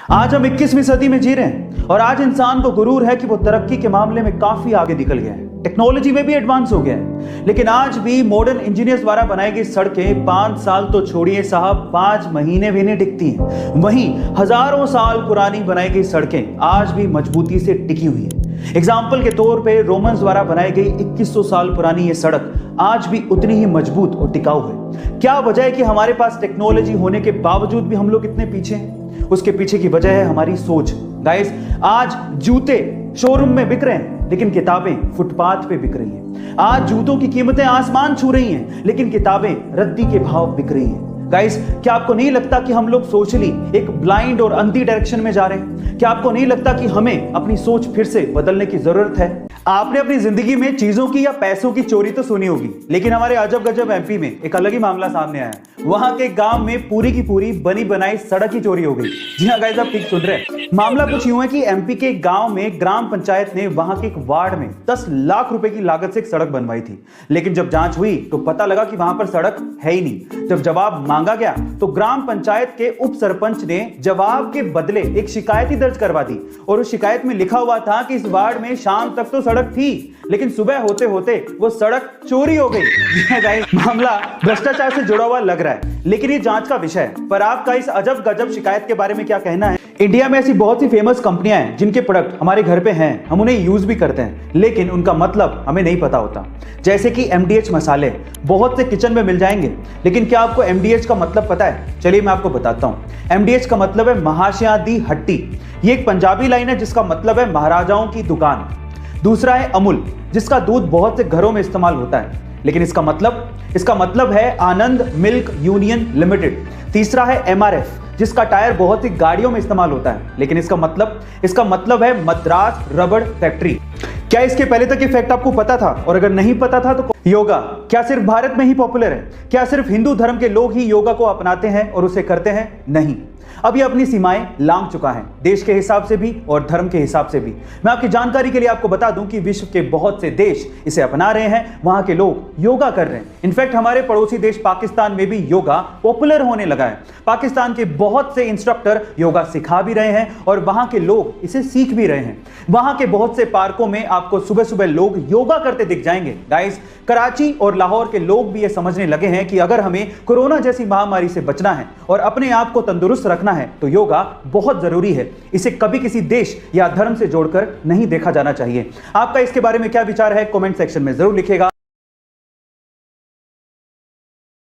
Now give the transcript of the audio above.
आज हम 21वीं सदी में जी रहे हैं और आज इंसान को गुरूर है कि वो तरक्की के मामले में काफी आगे निकल गया है, टेक्नोलॉजी में भी एडवांस हो गया है। लेकिन आज भी मॉडर्न इंजीनियर्स द्वारा बनाई गई सड़कें 5 साल तो छोड़िए साहब, 5 महीने भी नहीं टिकती हैं। वहीं हजारों साल पुरानी बनाई गई सड़कें आज भी मजबूती से टिकी हुई है। एग्जाम्पल के तौर पे रोमन्स द्वारा बनाई गई 2100 साल पुरानी ये सड़क आज भी उतनी ही मजबूत और टिकाऊ है। क्या वजह है कि हमारे पास टेक्नोलॉजी होने के बावजूद भी हम लोग इतने पीछे हैं? उसके पीछे की वजह है हमारी सोच। गाइस, आज जूते शोरूम में बिक रहे हैं लेकिन किताबें फुटपाथ पे बिक रही हैं। आज जूतों की कीमतें आसमान छू रही हैं लेकिन किताबें रद्दी के भाव बिक रही हैं। गाइस, क्या आपको नहीं लगता कि हम लोग सोशली एक ब्लाइंड और अंधी डायरेक्शन में जा रहे हैं? क्या आपको नहीं लगता कि हमें अपनी सोच फिर से बदलने की जरूरत है? आपने अपनी जिंदगी में चीजों की या पैसों की चोरी तो सुनी होगी, लेकिन हमारे अजब गजब एमपी में एक अलग ही मामला सामने आया। वहां के गांव में पूरी की पूरी बनी बनाई सड़क ही चोरी हो गई। जी हाँ गाइस, आप ठीक सुन रहे हैं। मामला कुछ यूं है कि एमपी के गांव में ग्राम पंचायत ने वहां के एक वार्ड में 10 लाख रुपए की लागत से एक सड़क बनवाई थी। लेकिन जब जांच हुई तो पता लगा कि वहां पर सड़क है ही नहीं। जब जवाब मांगा गया तो ग्राम पंचायत के उप सरपंच ने जवाब के बदले एक शिकायत ही दर्ज करवा दी और उस शिकायत में लिखा हुआ था कि इस वार्ड में शाम तक तो सड़क थी लेकिन सुबह होते होते वो सड़क चोरी हो गई। मामला भ्रष्टाचार से जुड़ा हुआ लग रहा है लेकिन ये जांच का विषय है। पर आपका इस अजब गजब शिकायत के बारे में क्या कहना है? इंडिया में ऐसी बहुत सी फेमस कंपनियां हैं जिनके प्रोडक्ट हमारे घर पे हैं, हम उन्हें यूज भी करते हैं लेकिन उनका मतलब हमें नहीं पता होता। जैसे कि MDH मसाले बहुत से किचन में मिल जाएंगे, लेकिन क्या आपको MDH का मतलब पता है? चलिए मैं आपको बताता हूं। MDH का मतलब है महाशया दी हट्टी। ये एक पंजाबी लाइन है जिसका मतलब है महाराजाओं की दुकान। दूसरा है अमूल, जिसका दूध बहुत से घरों में इस्तेमाल होता है लेकिन इसका मतलब है आनंद मिल्क यूनियन लिमिटेड। तीसरा है MRF, जिसका टायर बहुत सी गाड़ियों में इस्तेमाल होता है लेकिन इसका मतलब है मद्रास रबड़ फैक्ट्री। क्या इसके पहले तक ये फैक्ट आपको पता था? और अगर नहीं पता था तो योगा क्या सिर्फ भारत में ही पॉपुलर है? क्या सिर्फ हिंदू धर्म के लोग ही योगा को अपनाते हैं और उसे करते हैं? नहीं, अब ये अपनी सीमाएं लांघ चुका है, देश के हिसाब से भी और धर्म के हिसाब से भी। मैं आपकी जानकारी के लिए आपको बता दूं कि विश्व के बहुत से देश इसे अपना रहे हैं, वहां के लोग योगा कर रहे हैं। इनफैक्ट हमारे पड़ोसी देश पाकिस्तान में भी योगा पॉपुलर होने लगा है। पाकिस्तान के बहुत से इंस्ट्रक्टर योगा सिखा भी रहे हैं और वहां के लोग इसे सीख भी रहे हैं। वहां के बहुत से पार्कों में आपको सुबह सुबह लोग योगा करते दिख जाएंगे। गाइस, कराची और लाहौर के लोग भी ये समझने लगे हैं कि अगर हमें कोरोना जैसी महामारी से बचना है और अपने आप को तंदुरुस्त रखना है तो योगा बहुत जरूरी है। इसे कभी किसी देश या धर्म से जोड़कर नहीं देखा जाना चाहिए। आपका इसके बारे में क्या विचार है? कमेंट सेक्शन में जरूर लिखिएगा।